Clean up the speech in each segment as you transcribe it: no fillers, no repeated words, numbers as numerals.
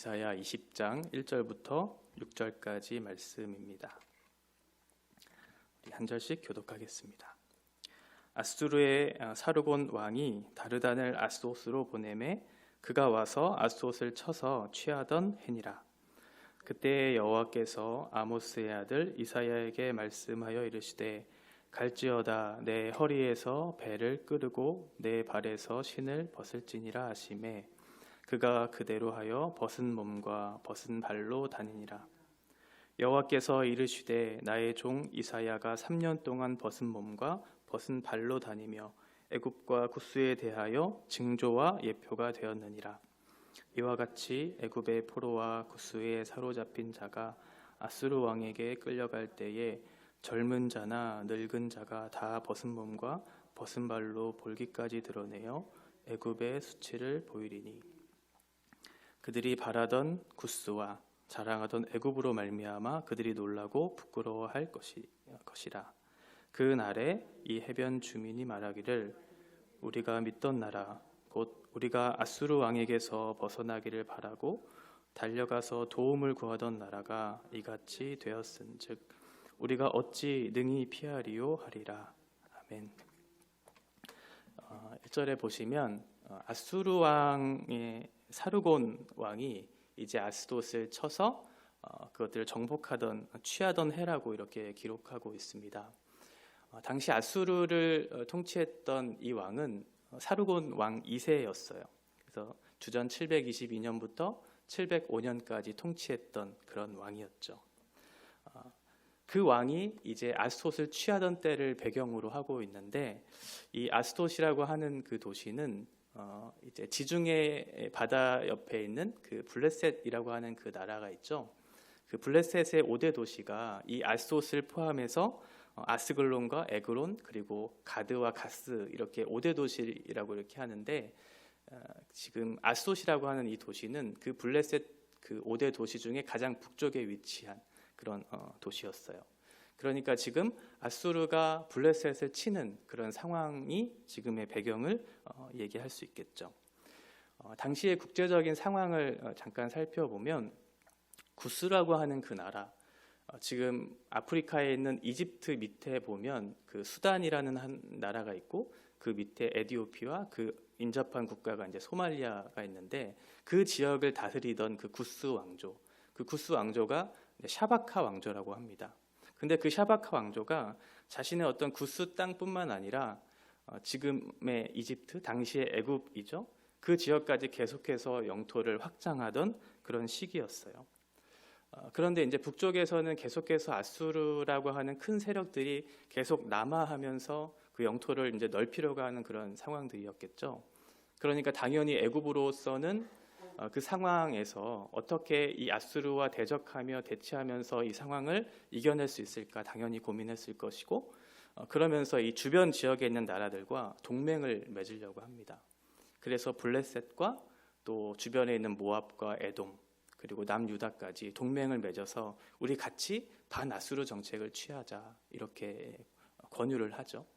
이사야 20장 1절부터 6절까지 말씀입니다. 우리 한 절씩 교독하겠습니다. 아수르의 사르곤 왕이 다르단을 아스돗으로 보내매 그가 와서 아스돗을 쳐서 취하던 해니라. 그때 여호와께서 아모스의 아들 이사야에게 말씀하여 이르시되 갈지어다 내 허리에서 배를 끄르고 내 발에서 신을 벗을지니라 하시매 그가 그대로 하여 벗은 몸과 벗은 발로 다니니라. 여호와께서 이르시되 나의 종 이사야가 3년 동안 벗은 몸과 벗은 발로 다니며 애굽과 구스에 대하여 징조와 예표가 되었느니라. 이와 같이 애굽의 포로와 구스에 사로잡힌 자가 아수르 왕에게 끌려갈 때에 젊은 자나 늙은 자가 다 벗은 몸과 벗은 발로 볼기까지 드러내어 애굽의 수치를 보이리니 그들이 바라던 구스와 자랑하던 애굽으로 말미암아 그들이 놀라고 부끄러워할 것이라. 그 날에 이 해변 주민이 말하기를 우리가 믿던 나라 곧 우리가 아수르 왕에게서 벗어나기를 바라고 달려가서 도움을 구하던 나라가 이같이 되었은즉 우리가 어찌 능히 피하리요 하리라. 아멘. 1절에 보시면 아수르 왕의 사르곤 왕이 이제 아스돗을 쳐서 그것들을 정복하던 취하던 해라고 이렇게 기록하고 있습니다. 당시 아수르를 통치했던 이 왕은 사르곤 왕 2세였어요. 그래서 주전 722년부터 705년까지 통치했던 그런 왕이었죠. 그 왕이 이제 아스돗을 취하던 때를 배경으로 하고 있는데 이 아스돗이라고 하는 그 도시는 이제 지중해 바다 옆에 있는 그 블레셋이라고 하는 그 나라가 있죠. 그 블레셋의 5대 도시가 이 아스돗을 포함해서 아스글론과 에그론 그리고 가드와 가스 이렇게 5대 도시라고 이렇게 하는데 지금 아스돗이라고 하는 이 도시는 그 블레셋 그 5대 도시 중에 가장 북쪽에 위치한 그런 도시였어요. 그러니까 지금 아수르가 블레셋을 치는 그런 상황이 지금의 배경을 얘기할 수 있겠죠. 당시의 국제적인 상황을 잠깐 살펴보면 구스라고 하는 그 나라, 지금 아프리카에 있는 이집트 밑에 보면 그 수단이라는 한 나라가 있고 그 밑에 에티오피아와 그 인접한 국가가 이제 소말리아가 있는데 그 지역을 다스리던 그 구스 왕조, 그 구스 왕조가 샤바카 왕조라고 합니다. 근데 그 샤바카 왕조가 자신의 어떤 구스 땅뿐만 아니라 지금의 이집트, 당시의 애굽이죠. 그 지역까지 계속해서 영토를 확장하던 그런 시기였어요. 그런데 이제 북쪽에서는 계속해서 아수르라고 하는 큰 세력들이 계속 남하하면서 그 영토를 이제 넓히려고 하는 그런 상황들이었겠죠. 그러니까 당연히 애굽으로서는 그 상황에서 어떻게 이 아수르와 대적하며 대치하면서 이 상황을 이겨낼 수 있을까 당연히 고민했을 것이고 그러면서 이 주변 지역에 있는 나라들과 동맹을 맺으려고 합니다. 그래서 블레셋과 또 주변에 있는 모압과 에돔 그리고 남유다까지 동맹을 맺어서 우리 같이 반아수르 정책을 취하자 이렇게 권유를 하죠.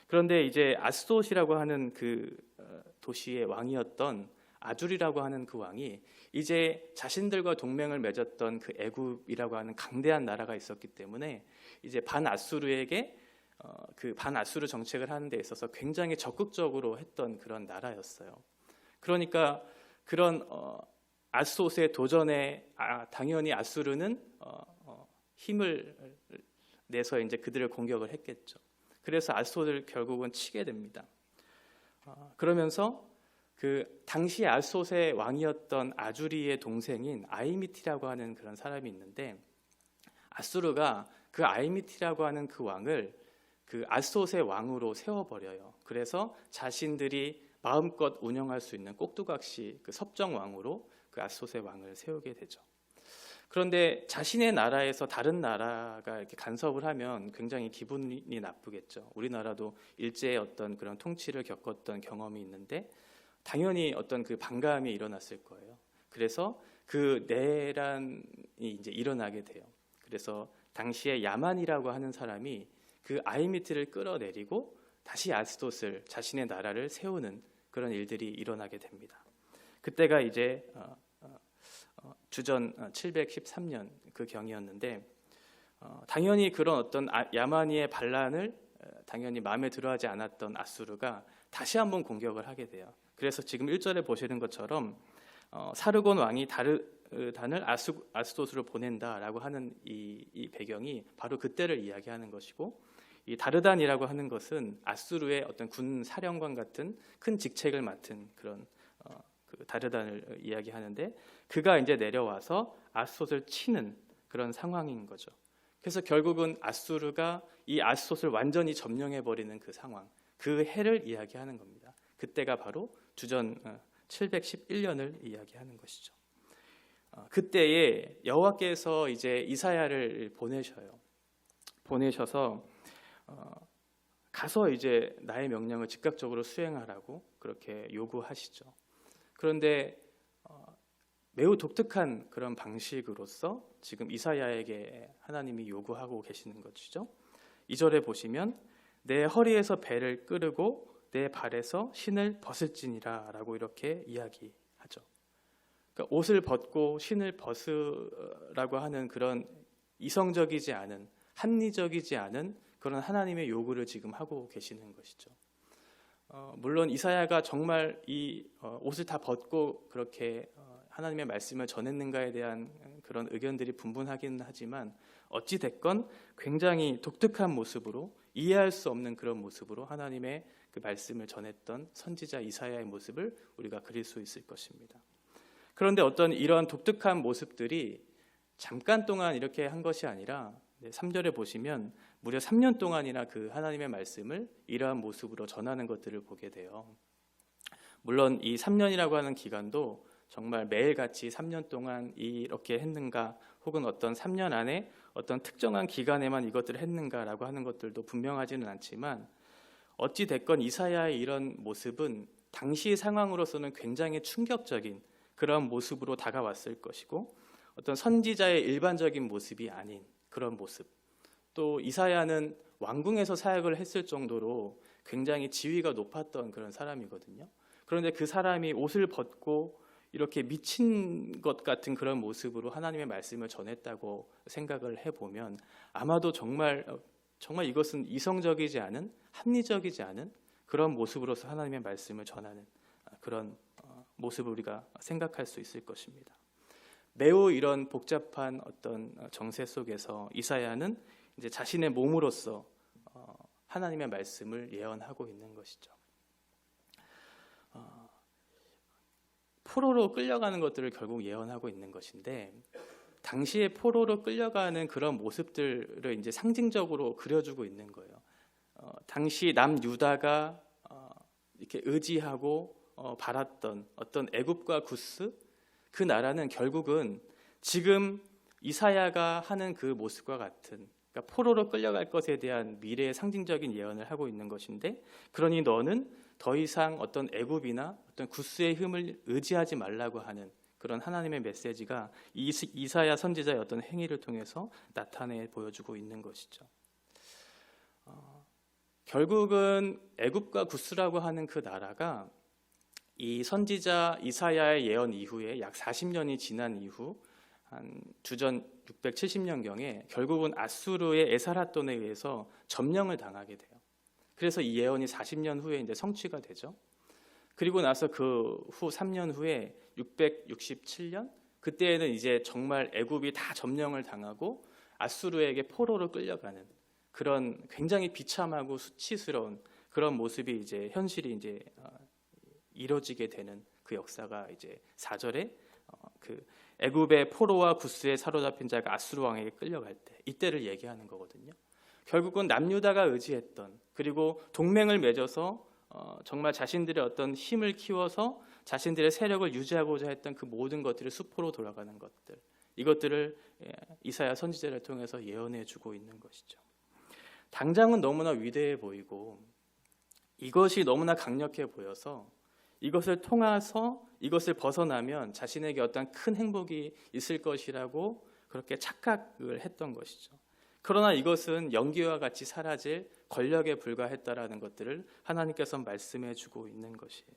그런데 이제 아스돗이라고 하는 그 도시의 왕이었던 아줄이라고 하는 그 왕이 이제 자신들과 동맹을 맺었던 그 애굽이라고 하는 강대한 나라가 있었기 때문에 이제 반아수르에게 그 반아수르 정책을 하는 데 있어서 굉장히 적극적으로 했던 그런 나라였어요. 그러니까 그런 아스돗의 도전에 당연히 아수르는 힘을 내서 이제 그들을 공격을 했겠죠. 그래서 아스돗을 결국은 치게 됩니다. 그러면서 그 당시 아스돗의 왕이었던 아주리의 동생인 아이미티라고 하는 그런 사람이 있는데 아수르가 그 아이미티라고 하는 그 왕을 그 아스돗의 왕으로 세워버려요. 그래서 자신들이 마음껏 운영할 수 있는 꼭두각시 그 섭정 왕으로 그 아스돗의 왕을 세우게 되죠. 그런데 자신의 나라에서 다른 나라가 이렇게 간섭을 하면 굉장히 기분이 나쁘겠죠. 우리나라도 일제의 어떤 그런 통치를 겪었던 경험이 있는데 당연히 어떤 그 반감이 일어났을 거예요. 그래서 그 내란이 이제 일어나게 돼요. 그래서 당시에 야만이라고 하는 사람이 그 아이미트를 끌어내리고 다시 아스돗을 자신의 나라를 세우는 그런 일들이 일어나게 됩니다. 그때가 이제 주전 713년 그 경이었는데 당연히 그런 어떤 야마니의 반란을 당연히 마음에 들어하지 않았던 아수르가 다시 한번 공격을 하게 돼요. 그래서 지금 1절에 보시는 것처럼 사르곤 왕이 다르단을 아스도스로 보낸다라고 하는 이 배경이 바로 그때를 이야기하는 것이고, 이 다르단이라고 하는 것은 아수르의 어떤 군 사령관 같은 큰 직책을 맡은 그런 그 다르단을 이야기하는데, 그가 이제 내려와서 아스돗을 치는 그런 상황인 거죠. 그래서 결국은 아수르가 이 아스돗을 완전히 점령해 버리는 그 상황, 그 해를 이야기하는 겁니다. 그때가 바로 주전 711년을 이야기하는 것이죠. 그때에 여호와께서 이제 이사야를 보내셔서 가서 이제 나의 명령을 즉각적으로 수행하라고 그렇게 요구하시죠. 그런데 매우 독특한 그런 방식으로서 지금 이사야에게 하나님이 요구하고 계시는 것이죠. 2절에 보시면 내 허리에서 배를 끄르고 내 발에서 신을 벗을지니라 라고 이렇게 이야기하죠. 그러니까 옷을 벗고 신을 벗으라고 하는 그런 이성적이지 않은, 합리적이지 않은 그런 하나님의 요구를 지금 하고 계시는 것이죠. 물론 이사야가 정말 이 옷을 다 벗고 그렇게 하나님의 말씀을 전했는가에 대한 그런 의견들이 분분하기는 하지만 어찌 됐건 굉장히 독특한 모습으로, 이해할 수 없는 그런 모습으로 하나님의 그 말씀을 전했던 선지자 이사야의 모습을 우리가 그릴 수 있을 것입니다. 그런데 어떤 이런 독특한 모습들이 잠깐 동안 이렇게 한 것이 아니라 3절에 보시면 무려 3년 동안이나 그 하나님의 말씀을 이러한 모습으로 전하는 것들을 보게 돼요. 물론 이 3년이라고 하는 기간도 정말 매일같이 3년 동안 이렇게 했는가, 혹은 어떤 3년 안에 어떤 특정한 기간에만 이것들을 했는가라고 하는 것들도 분명하지는 않지만, 어찌 됐건 이사야의 이런 모습은 당시 상황으로서는 굉장히 충격적인 그런 모습으로 다가왔을 것이고, 어떤 선지자의 일반적인 모습이 아닌 그런 모습, 또 이사야는 왕궁에서 사역을 했을 정도로 굉장히 지위가 높았던 그런 사람이거든요. 그런데 그 사람이 옷을 벗고 이렇게 미친 것 같은 그런 모습으로 하나님의 말씀을 전했다고 생각을 해보면 아마도 정말 이것은 이성적이지 않은, 합리적이지 않은 그런 모습으로서 하나님의 말씀을 전하는 그런 모습을 우리가 생각할 수 있을 것입니다. 매우 이런 복잡한 어떤 정세 속에서 이사야는 이제 자신의 몸으로서 하나님의 말씀을 예언하고 있는 것이죠. 포로로 끌려가는 것들을 결국 예언하고 있는 것인데, 당시에 포로로 끌려가는 그런 모습들을 이제 상징적으로 그려주고 있는 거예요. 당시 남유다가 이렇게 의지하고 바랐던 어떤 애굽과 구스, 그 나라는 결국은 지금 이사야가 하는 그 모습과 같은, 그러니까 포로로 끌려갈 것에 대한 미래의 상징적인 예언을 하고 있는 것인데, 그러니 너는 더 이상 어떤 애굽이나 어떤 구스의 힘을 의지하지 말라고 하는 그런 하나님의 메시지가 이사야 선지자의 어떤 행위를 통해서 나타내 보여주고 있는 것이죠. 결국은 애굽과 구스라고 하는 그 나라가 이 선지자 이사야의 예언 이후에 약 40년이 지난 이후 한 주전 670년경에 결국은 아수르의 에사라돈에 의해서 점령을 당하게 돼요. 그래서 이 예언이 40년 후에 이제 성취가 되죠. 그리고 나서 그 후 3년 후에 667년, 그때에는 이제 정말 애굽이 다 점령을 당하고 아수르에게 포로로 끌려가는 그런 굉장히 비참하고 수치스러운 그런 모습이 이제 현실이 이제 이뤄지게 되는 그 역사가 이제 4절에 그 애굽의 포로와 구스에 사로잡힌 자가 아수르 왕에게 끌려갈 때, 이때를 얘기하는 거거든요. 결국은 남유다가 의지했던, 그리고 동맹을 맺어서 정말 자신들의 어떤 힘을 키워서 자신들의 세력을 유지하고자 했던 그 모든 것들이 수포로 돌아가는 것들, 이것들을 이사야 선지자를 통해서 예언해 주고 있는 것이죠. 당장은 너무나 위대해 보이고 이것이 너무나 강력해 보여서 이것을 통해서, 이것을 벗어나면 자신에게 어떤 큰 행복이 있을 것이라고 그렇게 착각을 했던 것이죠. 그러나 이것은 연기와 같이 사라질 권력에 불과했다라는 것들을 하나님께서 말씀해 주고 있는 것이에요.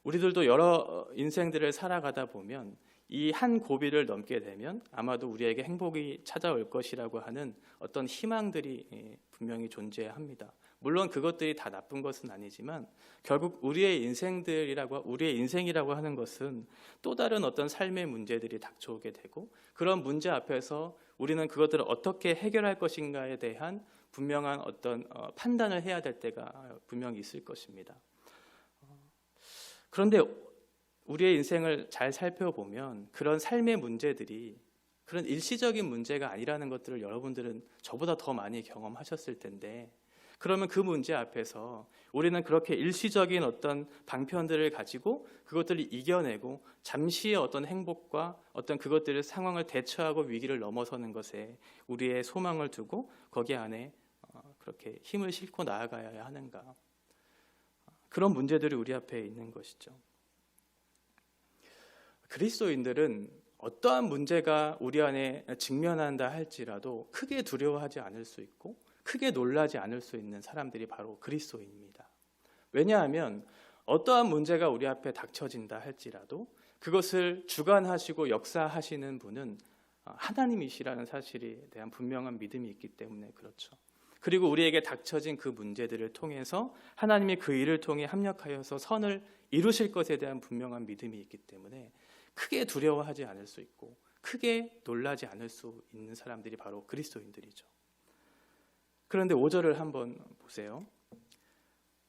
우리들도 여러 인생들을 살아가다 보면 이 한 고비를 넘게 되면 아마도 우리에게 행복이 찾아올 것이라고 하는 어떤 희망들이 분명히 존재합니다. 물론 그것들이 다 나쁜 것은 아니지만 결국 우리의 인생이라고 하는 것은 또 다른 어떤 삶의 문제들이 닥쳐오게 되고, 그런 문제 앞에서 우리는 그것들을 어떻게 해결할 것인가에 대한 분명한 어떤 판단을 해야 될 때가 분명히 있을 것입니다. 그런데 우리의 인생을 잘 살펴보면 그런 삶의 문제들이 그런 일시적인 문제가 아니라는 것들을 여러분들은 저보다 더 많이 경험하셨을 텐데, 그러면 그 문제 앞에서 우리는 그렇게 일시적인 어떤 방편들을 가지고 그것들을 이겨내고 잠시의 어떤 행복과 어떤 그것들의 상황을 대처하고 위기를 넘어서는 것에 우리의 소망을 두고 거기 안에 그렇게 힘을 싣고 나아가야 하는가? 그런 문제들이 우리 앞에 있는 것이죠. 그리스도인들은 어떠한 문제가 우리 안에 직면한다 할지라도 크게 두려워하지 않을 수 있고 크게 놀라지 않을 수 있는 사람들이 바로 그리스도인입니다. 왜냐하면 어떠한 문제가 우리 앞에 닥쳐진다 할지라도 그것을 주관하시고 역사하시는 분은 하나님이시라는 사실에 대한 분명한 믿음이 있기 때문에 그렇죠. 그리고 우리에게 닥쳐진 그 문제들을 통해서 하나님이 그 일을 통해 합력하여서 선을 이루실 것에 대한 분명한 믿음이 있기 때문에 크게 두려워하지 않을 수 있고 크게 놀라지 않을 수 있는 사람들이 바로 그리스도인들이죠. 그런데 5절을 한번 보세요.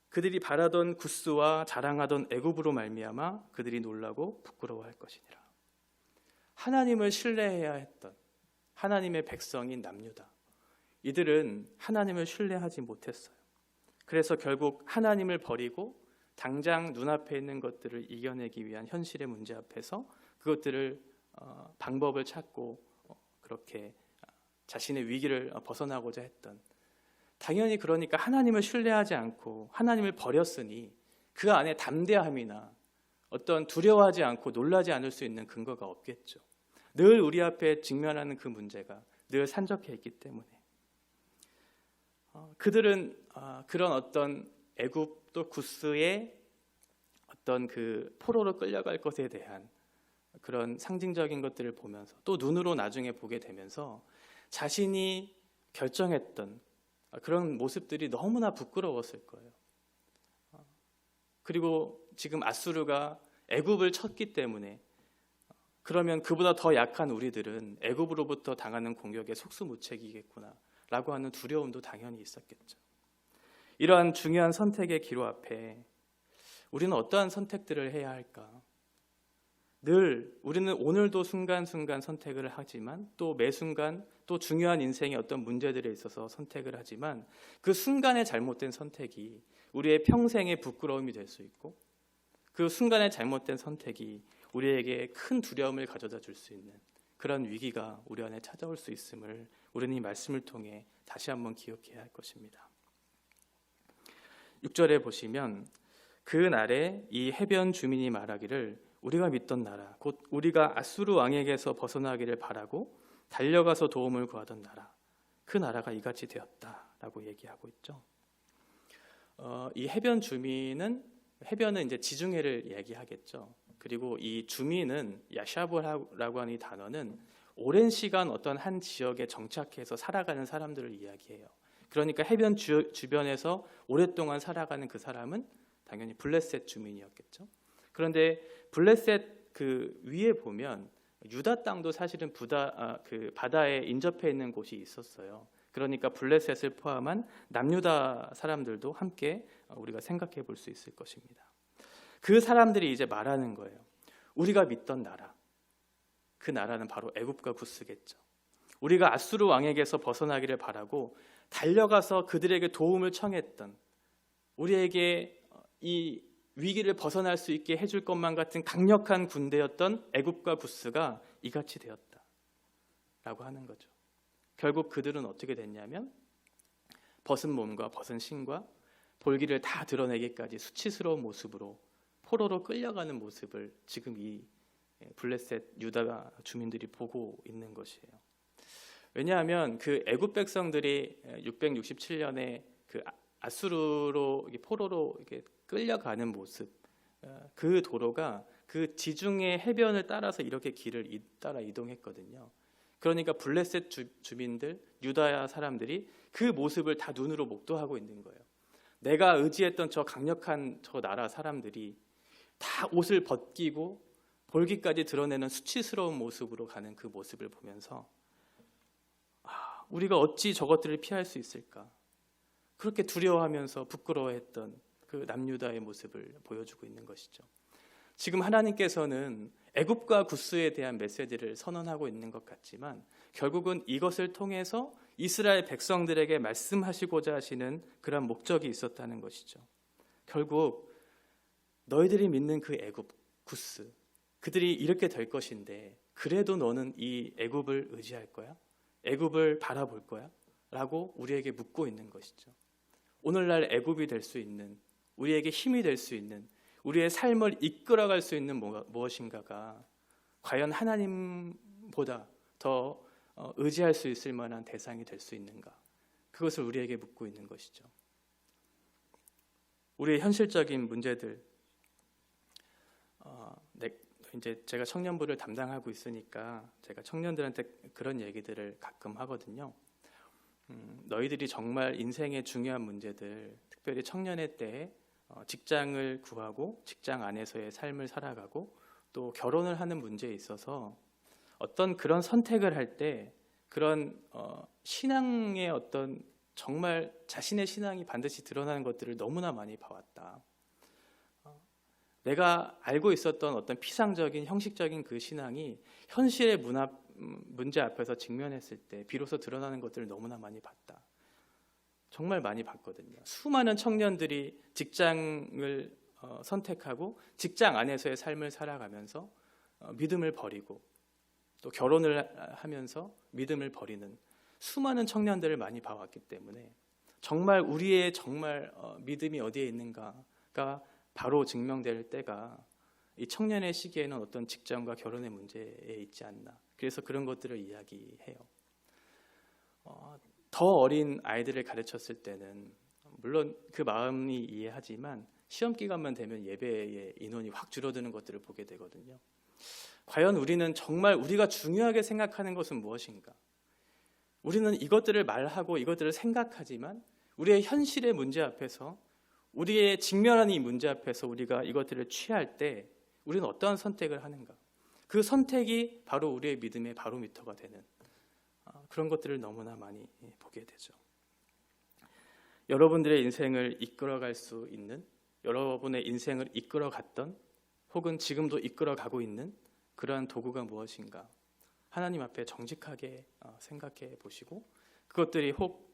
그들이 바라던 구스와 자랑하던 애굽으로 말미암아 그들이 놀라고 부끄러워할 것이니라. 하나님을 신뢰해야 했던 하나님의 백성인 남유다, 이들은 하나님을 신뢰하지 못했어요. 그래서 결국 하나님을 버리고 당장 눈앞에 있는 것들을 이겨내기 위한 현실의 문제 앞에서 그것들을 방법을 찾고 그렇게 자신의 위기를 벗어나고자 했던, 당연히 그러니까 하나님을 신뢰하지 않고 하나님을 버렸으니 그 안에 담대함이나 어떤 두려워하지 않고 놀라지 않을 수 있는 근거가 없겠죠. 늘 우리 앞에 직면하는 그 문제가 늘 산적해 있기 때문에 그들은 그런 어떤 애굽 또 구스의 어떤 그 포로로 끌려갈 것에 대한 그런 상징적인 것들을 보면서 또 눈으로 나중에 보게 되면서 자신이 결정했던 그런 모습들이 너무나 부끄러웠을 거예요. 그리고 지금 아수르가 애굽을 쳤기 때문에 그러면 그보다 더 약한 우리들은 애굽으로부터 당하는 공격에 속수무책이겠구나 라고 하는 두려움도 당연히 있었겠죠. 이러한 중요한 선택의 기로 앞에 우리는 어떠한 선택들을 해야 할까? 늘 우리는 오늘도 순간순간 선택을 하지만 또 매 순간 또 중요한 인생의 어떤 문제들에 있어서 선택을 하지만 그 순간의 잘못된 선택이 우리의 평생의 부끄러움이 될 수 있고 그 순간의 잘못된 선택이 우리에게 큰 두려움을 가져다 줄 수 있는 그런 위기가 우리 안에 찾아올 수 있음을 우리는 이 말씀을 통해 다시 한번 기억해야 할 것입니다. 6절에 보시면 그날에 이 해변 주민이 말하기를 우리가 믿던 나라 곧 우리가 아수르 왕에게서 벗어나기를 바라고 달려가서 도움을 구하던 나라, 그 나라가 이같이 되었다라고 얘기하고 있죠. 이 해변 주민은 해변은 이제 지중해를 얘기하겠죠. 그리고 이 주민은 야샤브라고 하는 이 단어는 오랜 시간 어떤 한 지역에 정착해서 살아가는 사람들을 이야기해요. 그러니까 해변 주변에서 오랫동안 살아가는 그 사람은 당연히 블레셋 주민이었겠죠. 그런데 블레셋 그 위에 보면 유다 땅도 사실은 그 바다에 인접해 있는 곳이 있었어요. 그러니까 블레셋을 포함한 남유다 사람들도 함께 우리가 생각해 볼 수 있을 것입니다. 그 사람들이 이제 말하는 거예요. 우리가 믿던 나라, 그 나라는 바로 애굽과 구스겠죠. 우리가 아수르 왕에게서 벗어나기를 바라고 달려가서 그들에게 도움을 청했던, 우리에게 이 위기를 벗어날 수 있게 해줄 것만 같은 강력한 군대였던 애굽과 구스가 이같이 되었다라고 하는 거죠. 결국 그들은 어떻게 됐냐면 벗은 몸과 벗은 신과 볼기를 다 드러내기까지 수치스러운 모습으로 포로로 끌려가는 모습을 지금 이 블레셋 유다 주민들이 보고 있는 것이에요. 왜냐하면 그 애굽 백성들이 667년에 그 아수르로 포로로 끌려가는 모습, 그 도로가 그 지중해 해변을 따라서 이렇게 길을 따라 이동했거든요. 그러니까 블레셋 주민들, 유다야 사람들이 그 모습을 다 눈으로 목도하고 있는 거예요. 내가 의지했던 저 강력한 저 나라 사람들이 다 옷을 벗기고 볼기까지 드러내는 수치스러운 모습으로 가는 그 모습을 보면서 우리가 어찌 저것들을 피할 수 있을까? 그렇게 두려워하면서 부끄러워했던 그 남유다의 모습을 보여주고 있는 것이죠. 지금 하나님께서는 애굽과 구스에 대한 메시지를 선언하고 있는 것 같지만 결국은 이것을 통해서 이스라엘 백성들에게 말씀하시고자 하시는 그런 목적이 있었다는 것이죠. 결국 너희들이 믿는 그 애굽, 구스, 그들이 이렇게 될 것인데 그래도 너는 이 애굽을 의지할 거야? 애굽을 바라볼 거야? 라고 우리에게 묻고 있는 것이죠. 오늘날 애굽이 될 수 있는, 우리에게 힘이 될 수 있는, 우리의 삶을 이끌어갈 수 있는 무엇인가가 과연 하나님보다 더 의지할 수 있을 만한 대상이 될 수 있는가? 그것을 우리에게 묻고 있는 것이죠. 우리의 현실적인 문제들, 이제 제가 청년부를 담당하고 있으니까 제가 청년들한테 그런 얘기들을 가끔 하거든요. 너희들이 정말 인생의 중요한 문제들, 특별히 청년의 때에 직장을 구하고 직장 안에서의 삶을 살아가고 또 결혼을 하는 문제에 있어서 어떤 그런 선택을 할 때 그런 신앙의 어떤 정말 자신의 신앙이 반드시 드러나는 것들을 너무나 많이 봐왔다. 내가 알고 있었던 어떤 피상적인 형식적인 그 신앙이 현실의 문제 앞에서 직면했을 때 비로소 드러나는 것들을 너무나 많이 봤다. 정말 많이 봤거든요. 수많은 청년들이 직장을 선택하고 직장 안에서의 삶을 살아가면서 믿음을 버리고 또 결혼을 하면서 믿음을 버리는 수많은 청년들을 많이 봐왔기 때문에 정말 우리의 정말 믿음이 어디에 있는가가 바로 증명될 때가 이 청년의 시기에는 어떤 직장과 결혼의 문제에 있지 않나. 그래서 그런 것들을 이야기해요. 더 어린 아이들을 가르쳤을 때는 물론 그 마음이 이해하지만 시험 기간만 되면 예배의 인원이 확 줄어드는 것들을 보게 되거든요. 과연 우리는 정말 우리가 중요하게 생각하는 것은 무엇인가? 우리는 이것들을 말하고 이것들을 생각하지만 우리의 현실의 문제 앞에서 우리의 직면하는 이 문제 앞에서 우리가 이것들을 취할 때 우리는 어떠한 선택을 하는가? 그 선택이 바로 우리의 믿음의 바로미터가 되는 그런 것들을 너무나 많이 보게 되죠. 여러분들의 인생을 이끌어갈 수 있는, 여러분의 인생을 이끌어갔던 혹은 지금도 이끌어가고 있는 그러한 도구가 무엇인가? 하나님 앞에 정직하게 생각해 보시고 그것들이 혹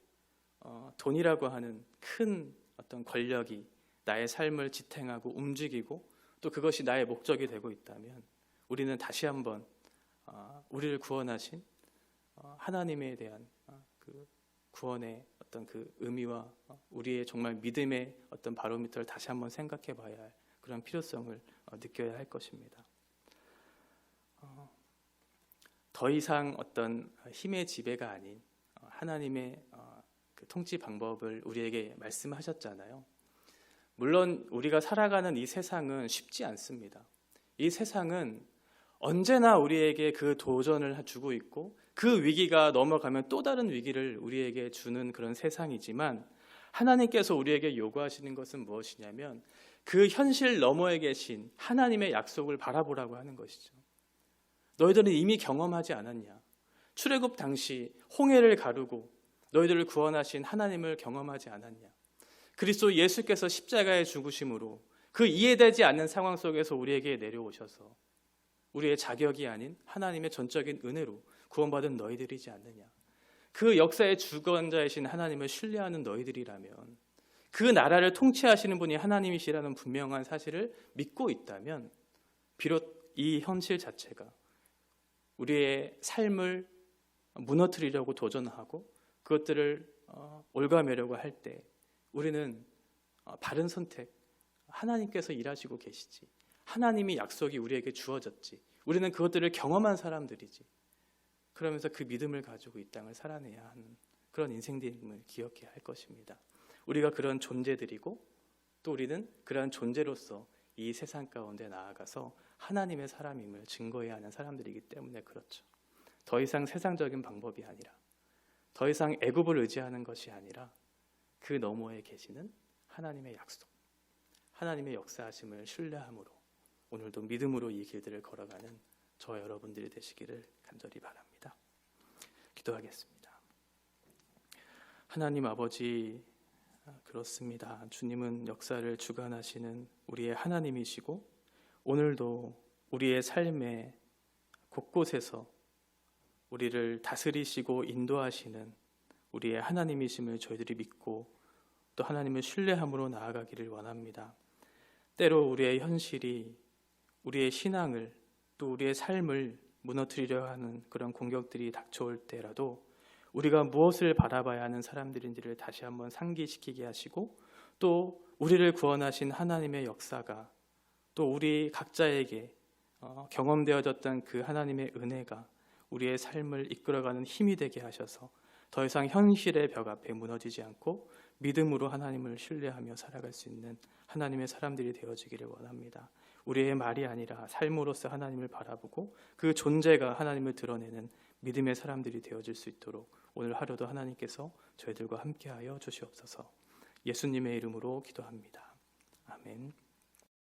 돈이라고 하는 큰 어떤 권력이 나의 삶을 지탱하고 움직이고 또 그것이 나의 목적이 되고 있다면 우리는 다시 한번 우리를 구원하신 하나님에 대한 그 구원의 어떤 그 의미와 우리의 정말 믿음의 어떤 바로미터를 다시 한번 생각해 봐야 할 그런 필요성을 느껴야 할 것입니다. 더 이상 어떤 힘의 지배가 아닌 하나님의 그 통치 방법을 우리에게 말씀하셨잖아요. 물론 우리가 살아가는 이 세상은 쉽지 않습니다. 이 세상은 언제나 우리에게 그 도전을 주고 있고 그 위기가 넘어가면 또 다른 위기를 우리에게 주는 그런 세상이지만 하나님께서 우리에게 요구하시는 것은 무엇이냐면 그 현실 너머에 계신 하나님의 약속을 바라보라고 하는 것이죠. 너희들은 이미 경험하지 않았냐? 출애굽 당시 홍해를 가르고 너희들을 구원하신 하나님을 경험하지 않았냐? 그리스도 예수께서 십자가에 죽으심으로 그 이해되지 않는 상황 속에서 우리에게 내려오셔서 우리의 자격이 아닌 하나님의 전적인 은혜로 구원받은 너희들이지 않느냐? 그 역사의 주권자이신 하나님을 신뢰하는 너희들이라면 그 나라를 통치하시는 분이 하나님이시라는 분명한 사실을 믿고 있다면 비록 이 현실 자체가 우리의 삶을 무너뜨리려고 도전하고 그것들을 올가매려고 할 때 우리는 바른 선택, 하나님께서 일하시고 계시지, 하나님이 약속이 우리에게 주어졌지, 우리는 그것들을 경험한 사람들이지, 그러면서 그 믿음을 가지고 이 땅을 살아내야 하는 그런 인생됨을 기억해야 할 것입니다. 우리가 그런 존재들이고 또 우리는 그러한 존재로서 이 세상 가운데 나아가서 하나님의 사람임을 증거해야 하는 사람들이기 때문에 그렇죠. 더 이상 세상적인 방법이 아니라, 더 이상 애굽을 의지하는 것이 아니라 그 너머에 계시는 하나님의 약속, 하나님의 역사하심을 신뢰함으로 오늘도 믿음으로 이 길들을 걸어가는 저와 여러분들이 되시기를 간절히 바랍니다. 기도하겠습니다. 하나님 아버지, 그렇습니다. 주님은 역사를 주관하시는 우리의 하나님이시고 오늘도 우리의 삶의 곳곳에서 우리를 다스리시고 인도하시는 우리의 하나님이심을 저희들이 믿고 또 하나님을 신뢰함으로 나아가기를 원합니다. 때로 우리의 현실이 우리의 신앙을 또 우리의 삶을 무너뜨리려 하는 그런 공격들이 닥쳐올 때라도 우리가 무엇을 바라봐야 하는 사람들인지를 다시 한번 상기시키게 하시고 또 우리를 구원하신 하나님의 역사가 또 우리 각자에게 경험되어졌던 그 하나님의 은혜가 우리의 삶을 이끌어가는 힘이 되게 하셔서 더 이상 현실의 벽 앞에 무너지지 않고 믿음으로 하나님을 신뢰하며 살아갈 수 있는 하나님의 사람들이 되어지기를 원합니다. 우리의 말이 아니라 삶으로서 하나님을 바라보고 그 존재가 하나님을 드러내는 믿음의 사람들이 되어질 수 있도록 오늘 하루도 하나님께서 저희들과 함께하여 주시옵소서. 예수님의 이름으로 기도합니다. 아멘.